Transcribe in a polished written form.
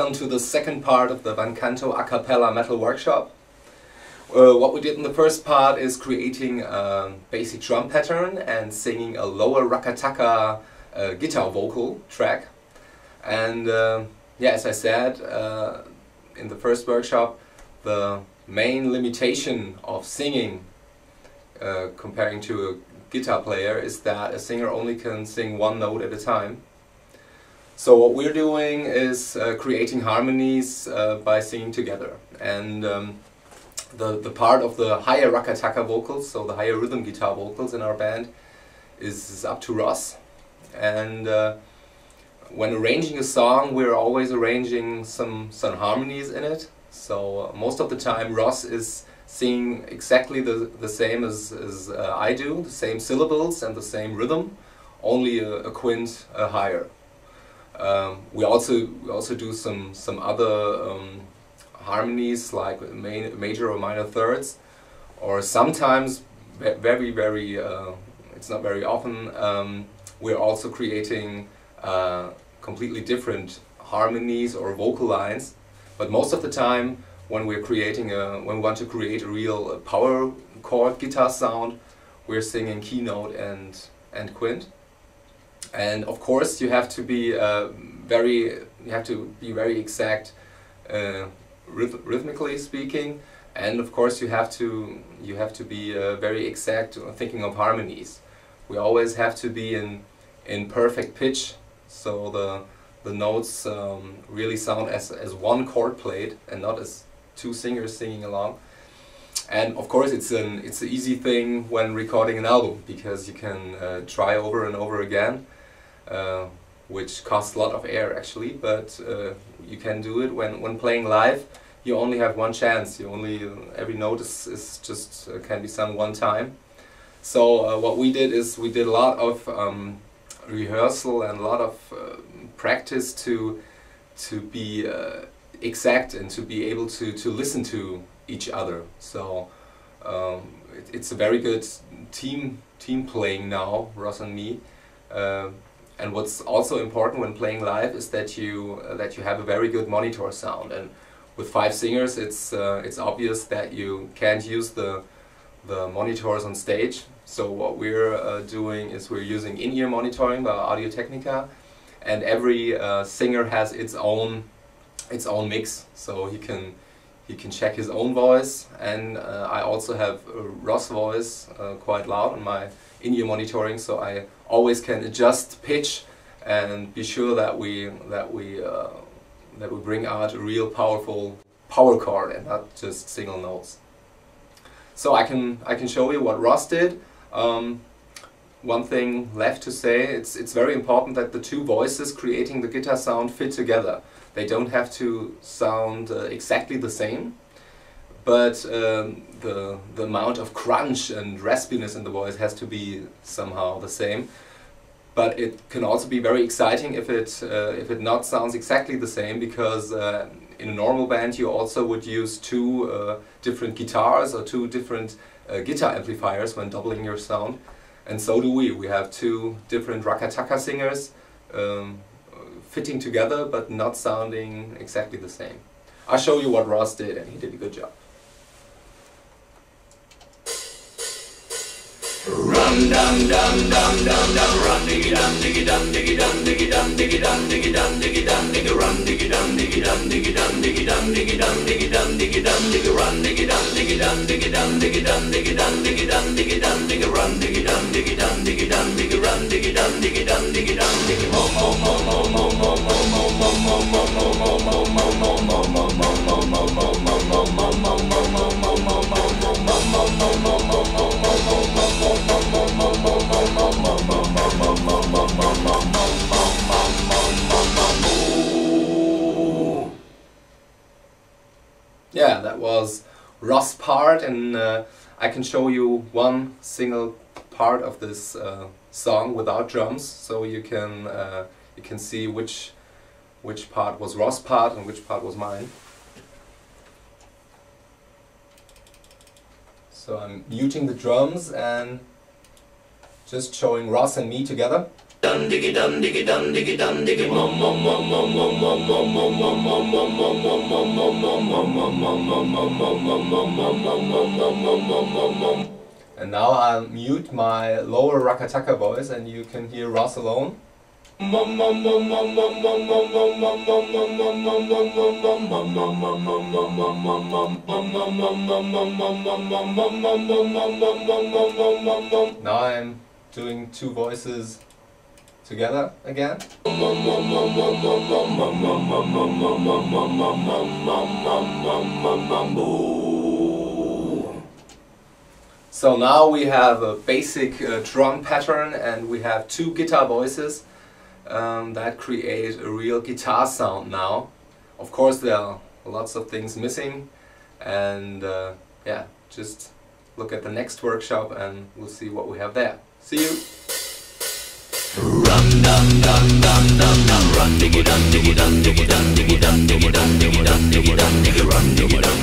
welcome to the second part of the Canto a cappella metal workshop. What we did in the first part is creating a basic drum pattern and singing a lower Rakkatakka guitar vocal track. And yeah, as I said in the first workshop, the main limitation of singing comparing to a guitar player is that a singer only can sing one note at a time. So what we're doing is creating harmonies by singing together, and the part of the higher Rakkatakka vocals, so the higher rhythm guitar vocals in our band, is up to Ross. And when arranging a song, we're always arranging some harmonies in it. So most of the time Ross is singing exactly the same as I do, the same syllables and the same rhythm, only a quint higher. We also do some other harmonies like major or minor thirds, or sometimes very it's not very often we're also creating completely different harmonies or vocal lines. But most of the time, when we're creating when we want to create a real power chord guitar sound, we're singing keynote and quint. And of course, you have to be very exact rhythmically speaking, and of course you have to be very exact thinking of harmonies. We always have to be in perfect pitch, so the notes really sound as one chord played and not as two singers singing along. And of course it's an easy thing when recording an album, because you can try over and over again, which costs a lot of air actually, but you can do it. When playing live, you only have one chance. Every note is just can be sung one time. So what we did is we did a lot of rehearsal and a lot of practice to be exact and to be able to listen to each other. So it's a very good team playing now, Ross and me. And what's also important when playing live is that you have a very good monitor sound. And with 5 singers, it's obvious that you can't use the monitors on stage. So what we're doing is we're using in-ear monitoring by Audio-Technica, and every singer has its own mix. So he can check his own voice, and I also have Ross' voice quite loud on my in-ear monitoring, so I always can adjust pitch and be sure that we bring out a real powerful power chord and not just single notes. So I can show you what Ross did. One thing left to say: it's very important that the two voices creating the guitar sound fit together. They don't have to sound exactly the same, but the amount of crunch and raspiness in the voice has to be somehow the same. But it can also be very exciting if it not sounds exactly the same, because in a normal band you also would use 2 different guitars or 2 different guitar amplifiers when doubling your sound, and so do we. We have 2 different Rakkatakka singers fitting together but not sounding exactly the same. I'll show you what Ross did, and he did a good job. Run dum dum dum dum dum, run diggy dum diggy dum diggy dum diggy dum diggy dum diggy dum diggy dum diggy run diggy dum diggy dum diggy dum diggy dum diggy dum diggy dum diggy dum diggy run diggy dum diggy dum diggy dum diggy dum diggy dum diggy dum diggy dum diggy run diggy dum diggy dum diggy dum diggy run diggy dum diggy dum diggy dum diggy mo mo mo mo mo mo mo mo mo mo mo mo mo mo mo mo mo Yeah, that was Ross' part, and I can show you one single part of this song without drums, so you can see which part was Ross' part and which part was mine. So I'm muting the drums and just showing Ross and me together. dun diggy dun diggy dun diggy dun diggy mom mom mom mom mom mom mom mom mom mom mom mom mom mom mom. And now I'll mute my lower Rakkatakka voice and you can hear Ross alone. Now I'm doing two voices together again. So now we have a basic drum pattern and we have two guitar voices that create a real guitar sound now. Of course there are lots of things missing and yeah, just look at the next workshop and we'll see what we have there. See you! Run dum dum dum dum dum run diggy dum diggy dum diggy dum diggy dum diggy dum diggy dum diggy dum diggy run diggy dum